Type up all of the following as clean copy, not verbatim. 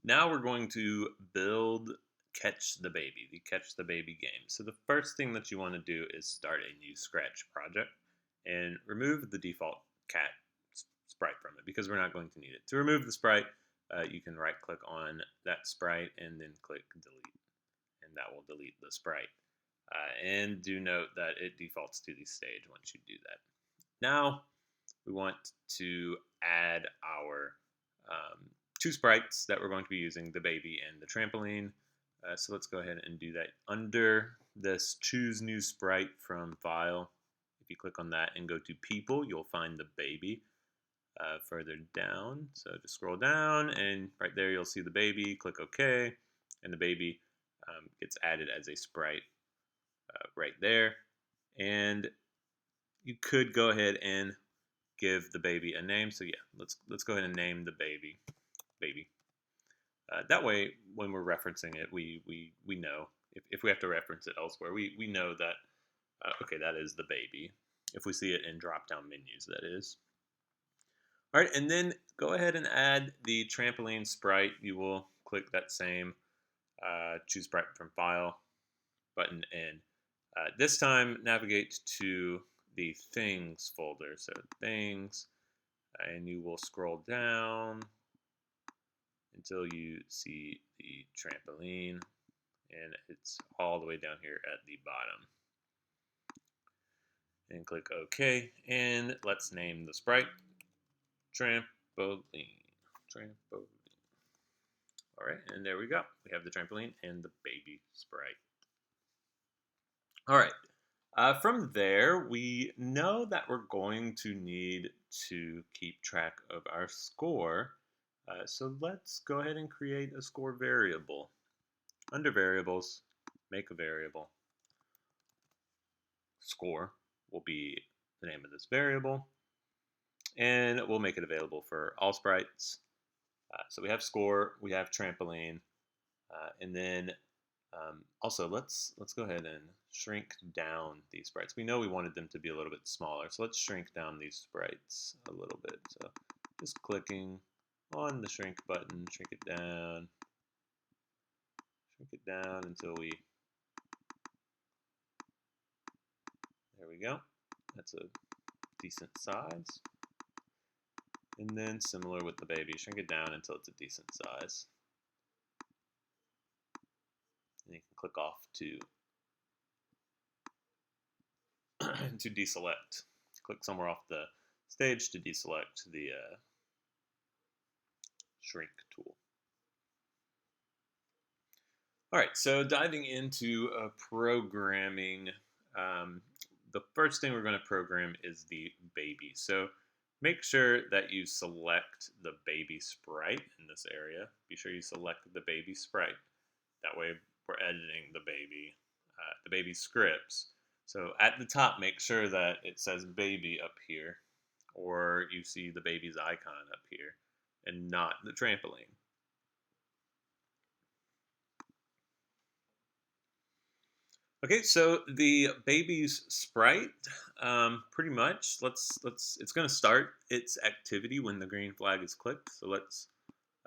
Now we're going to build Catch the Baby, the Catch the Baby game. So the first thing that you want to do is start a new Scratch project and remove the default cat sprite from it because we're not going to need it. To remove the sprite, you can right click on that sprite and then click delete, and that will delete the sprite. And do note that it defaults to the stage once you do that. Now we want to add our two sprites that we're going to be using, the baby and the trampoline. So let's go ahead and do that. Under this choose new sprite from file, if you click on that and go to people, you'll find the baby further down. So just scroll down and right there you'll see the baby, click OK, and the baby gets added as a sprite right there. And you could go ahead and give the baby a name. So yeah, let's go ahead and name the baby. That way, when we're referencing it, we know if we have to reference it elsewhere, we know that okay, that is the baby. If we see it in drop-down menus, that is. All right, and then go ahead and add the trampoline sprite. You will click that same choose sprite from file button, and this time navigate to the things folder. So things, and you will scroll down until you see the trampoline, and it's all the way down here at the bottom. And click OK, and let's name the sprite trampoline. All right, and there we go. We have the trampoline and the baby sprite. All right. From there, we know that we're going to need to keep track of our score. So let's go ahead and create a score variable. Under variables, make a variable. Score will be the name of this variable. And we'll make it available for all sprites. So we have score, we have trampoline, and then also let's go ahead and shrink down these sprites. We know we wanted them to be a little bit smaller, so let's shrink down these sprites a little bit. So just clicking on the shrink button, shrink it down until there we go. That's a decent size. And then similar with the baby, shrink it down until it's a decent size. And you can click off to deselect. Click somewhere off the stage to deselect the shrink tool. All right, so diving into programming, the first thing we're going to program is the baby. So make sure that you select the baby sprite in this area. Be sure you select the baby sprite. That way we're editing the baby scripts. So at the top, make sure that it says baby up here, or you see the baby's icon up here, and not the trampoline. Okay, so the baby's sprite, pretty much, it's going to start its activity when the green flag is clicked. So let's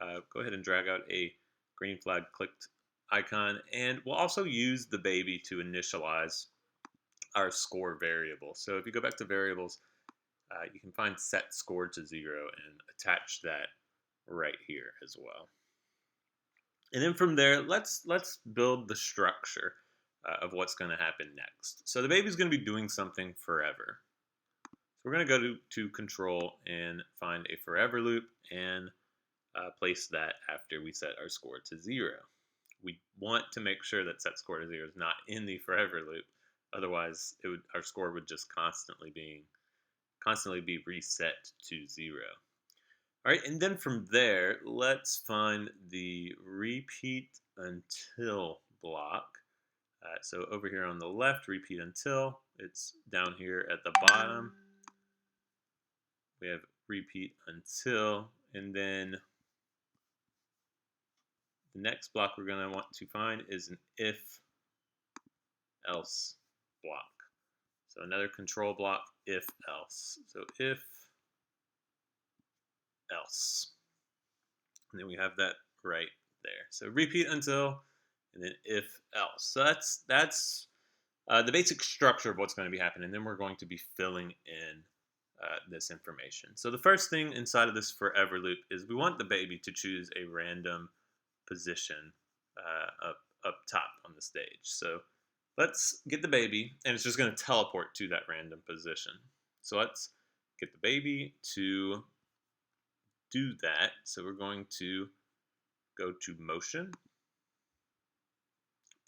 go ahead and drag out a green flag clicked icon, and we'll also use the baby to initialize our score variable. So if you go back to variables, you can find set score to 0 and attach that right here as well. And then from there, let's build the structure of what's going to happen next. So the baby's going to be doing something forever. So we're going to go to control and find a forever loop and place that after we set our score to 0. We want to make sure that set score to 0 is not in the forever loop. Otherwise, our score would just constantly be reset to 0. All right, and then from there, let's find the repeat until block. So over here on the left, repeat until. It's down here at the bottom. We have repeat until, and then the next block we're going to want to find is an if else block. So another control block, if else. So if else. And then we have that right there. So repeat until, and then if else. So that's the basic structure of what's going to be happening. And then we're going to be filling in this information. So the first thing inside of this forever loop is we want the baby to choose a random position up top on the stage. So let's get the baby, and it's just going to teleport to that random position. So let's get the baby to do that. So we're going to go to motion,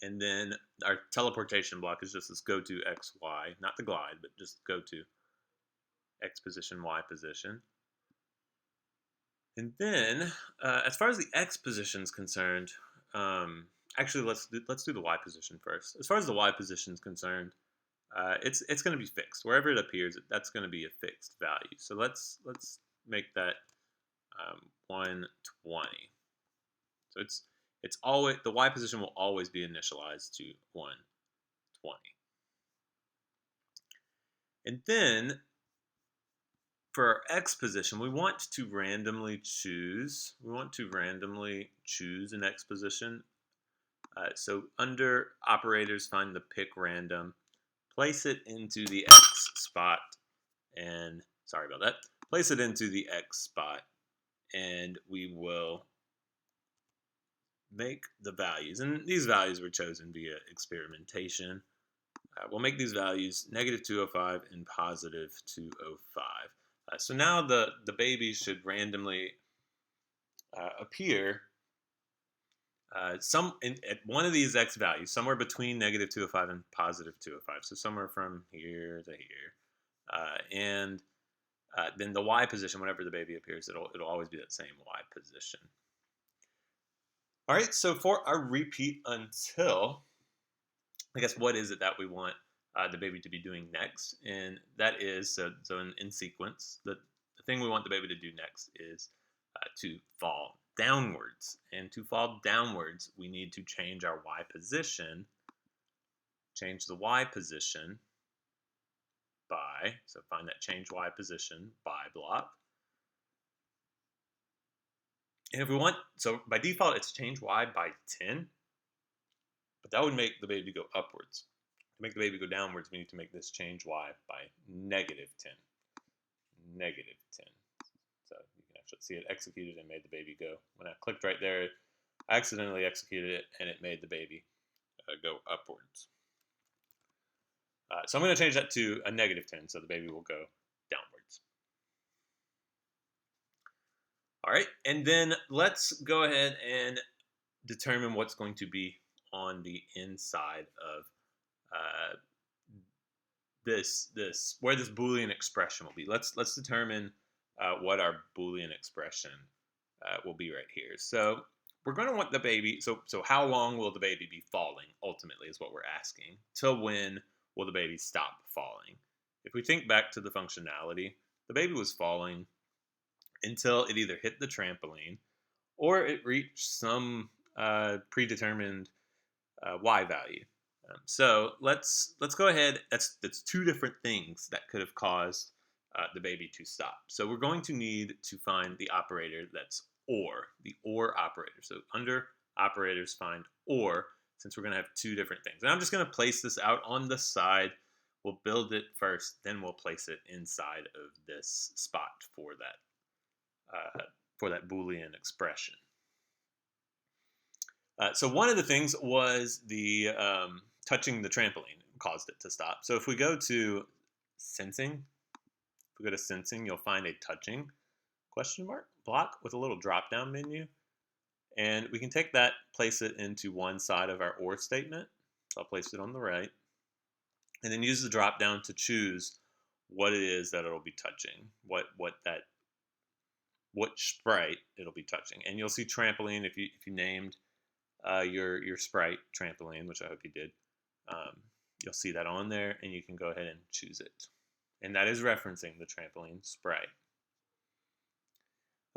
and then our teleportation block is just this go to X, Y, not the glide, but just go to X position, Y position. And then, as far as the X position is concerned, actually let's do the Y position first. As far as the Y position is concerned, it's going to be fixed wherever it appears. That's going to be a fixed value. So let's make that 120. So it's always, the Y position will always be initialized to 120. And then for our X position, we want to randomly choose. We want to randomly choose an X position. So under operators, find the pick random, place it into the X spot, and sorry about that. Place it into the X spot, and we will make the values. And these values were chosen via experimentation. We'll make these values -205 and +205. So now the baby should randomly appear at one of these X values, somewhere between -205 and +205. So somewhere from here to here. And then the Y position, whenever the baby appears, it'll always be that same Y position. All right, so for our repeat until, I guess, what is it that we want the baby to be doing next? And that is, so in sequence, the thing we want the baby to do next is to fall downwards. And to fall downwards, we need to change our Y position, change the Y position by, so find that change Y position by block. And if we want, so by default, it's change Y by 10, but that would make the baby go upwards. To make the baby go downwards, we need to make this change Y by -10. -10. So you can actually see it executed and made the baby go. When I clicked right there, I accidentally executed it, and it made the baby go upwards. So I'm going to change that to a -10, so the baby will go downwards. All right, and then let's go ahead and determine what's going to be on the inside of where this Boolean expression will be. Let's determine what our Boolean expression will be right here. So we're going to want the baby. So how long will the baby be falling? Ultimately, is what we're asking. Till when will the baby stop falling? If we think back to the functionality, the baby was falling until it either hit the trampoline or it reached some predetermined Y value. So let's go ahead. That's two different things that could have caused the baby to stop. So we're going to need to find the operator that's OR, the OR operator. So under operators, find OR, since we're going to have two different things. And I'm just going to place this out on the side. We'll build it first, then we'll place it inside of this spot for that Boolean expression. So one of the things was the touching the trampoline caused it to stop. So if we go to sensing, you'll find a touching question mark block with a little drop-down menu. And we can take that, place it into one side of our OR statement. So I'll place it on the right. And then use the drop-down to choose what it is that it'll be touching, what sprite it'll be touching. And you'll see trampoline if you named your sprite trampoline, which I hope you did. You'll see that on there, and you can go ahead and choose it. And that is referencing the trampoline sprite.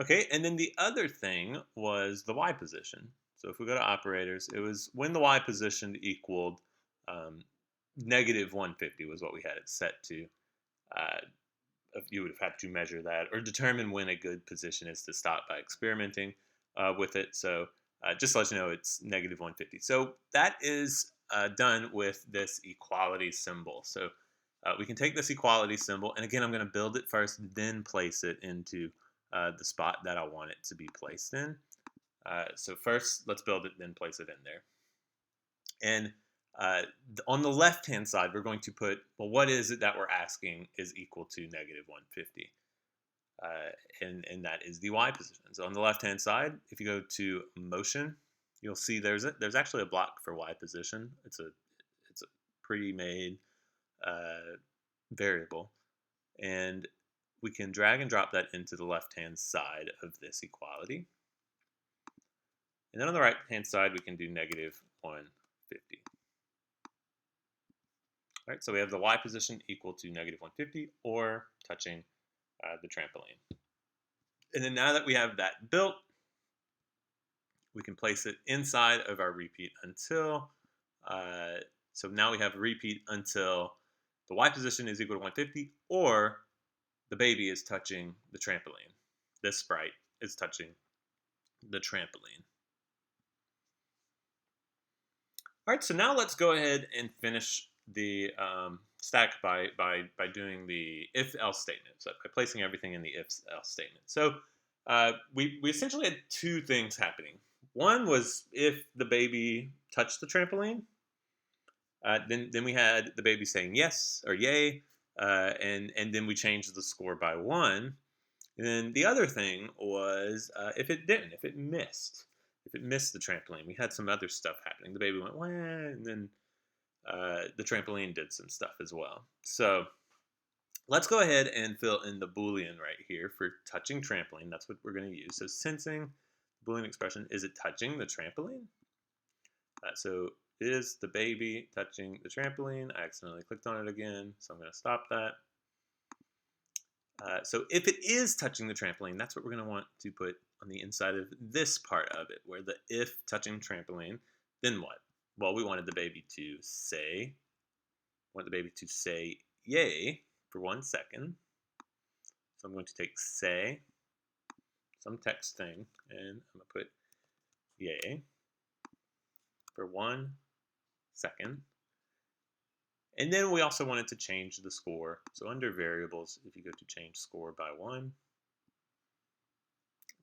Okay, and then the other thing was the Y position. So if we go to operators, it was when the Y position equaled -150 was what we had it set to. You would have had to measure that or determine when a good position is to stop by experimenting with it. So Just to let you know, it's negative 150. So that is done with this equality symbol. So we can take this equality symbol, and again, I'm going to build it first, then place it into the spot that I want it to be placed in. So first, let's build it, then place it in there. And on the left-hand side, we're going to put, well, what is it that we're asking is equal to negative 150? And that is the Y position. So on the left-hand side, if you go to motion, you'll see there's actually a block for Y position. It's a pre-made variable, and we can drag and drop that into the left-hand side of this equality. And then on the right-hand side, we can do negative 150. All right, so we have the Y position equal to negative 150 or touching the trampoline. And then now that we have that built, we can place it inside of our repeat until. So now we have repeat until the Y position is equal to 150 or the baby is touching the trampoline. This sprite is touching the trampoline. All right, so now let's go ahead and finish the stack by doing the if-else statement, so by placing everything in the if-else statement. So we essentially had two things happening. One was if the baby touched the trampoline, then we had the baby saying yes or yay, and then we changed the score by 1. And then the other thing was if it didn't, if it missed the trampoline. We had some other stuff happening. The baby went, wah, and then the trampoline did some stuff as well. So let's go ahead and fill in the Boolean right here for touching trampoline. That's what we're going to use. So sensing Boolean expression, is it touching the trampoline? So is the baby touching the trampoline? I accidentally clicked on it again, so I'm going to stop that. So if it is touching the trampoline, that's what we're going to want to put on the inside of this part of it, where the if touching trampoline, then what? Well, we wanted the baby to say, yay for 1 second. So I'm going to take say, some text thing, and I'm going to put yay for 1 second. And then we also wanted to change the score. So under variables, if you go to change score by 1,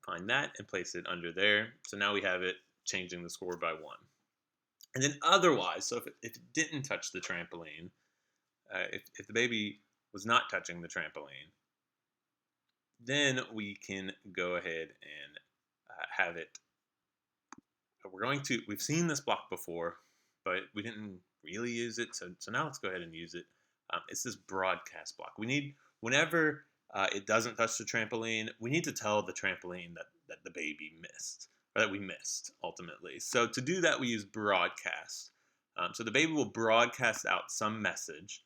find that and place it under there. So now we have it changing the score by 1. And then otherwise, so if it didn't touch the trampoline, if the baby was not touching the trampoline, then we can go ahead and have it. We've seen this block before, but we didn't really use it. So now let's go ahead and use it. It's this broadcast block. We need, whenever it doesn't touch the trampoline, we need to tell the trampoline that the baby missed, or that we missed ultimately. So to do that, we use broadcast. So the baby will broadcast out some message,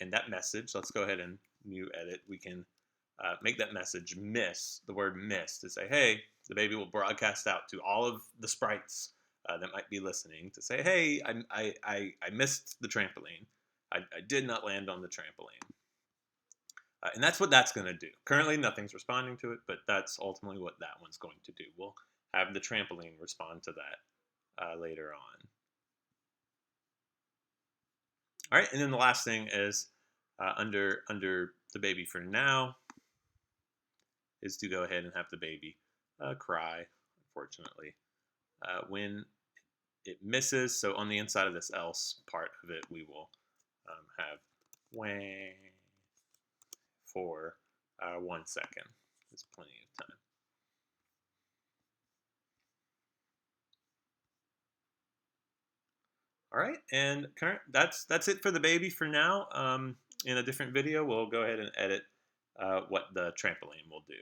and that message, let's go ahead and new edit. We can make that message miss, the word miss, to say, hey, the baby will broadcast out to all of the sprites that might be listening to say, hey, I missed the trampoline. I did not land on the trampoline. And that's what that's going to do. Currently, nothing's responding to it, but that's ultimately what that one's going to do. We'll have the trampoline respond to that later on. All right, and then the last thing is under the baby for now is to go ahead and have the baby cry, unfortunately, when it misses. So on the inside of this else part of it, we will have wah for 1 second. There's plenty of time. All right, and that's it for the baby for now. In a different video, we'll go ahead and edit what the trampoline will do.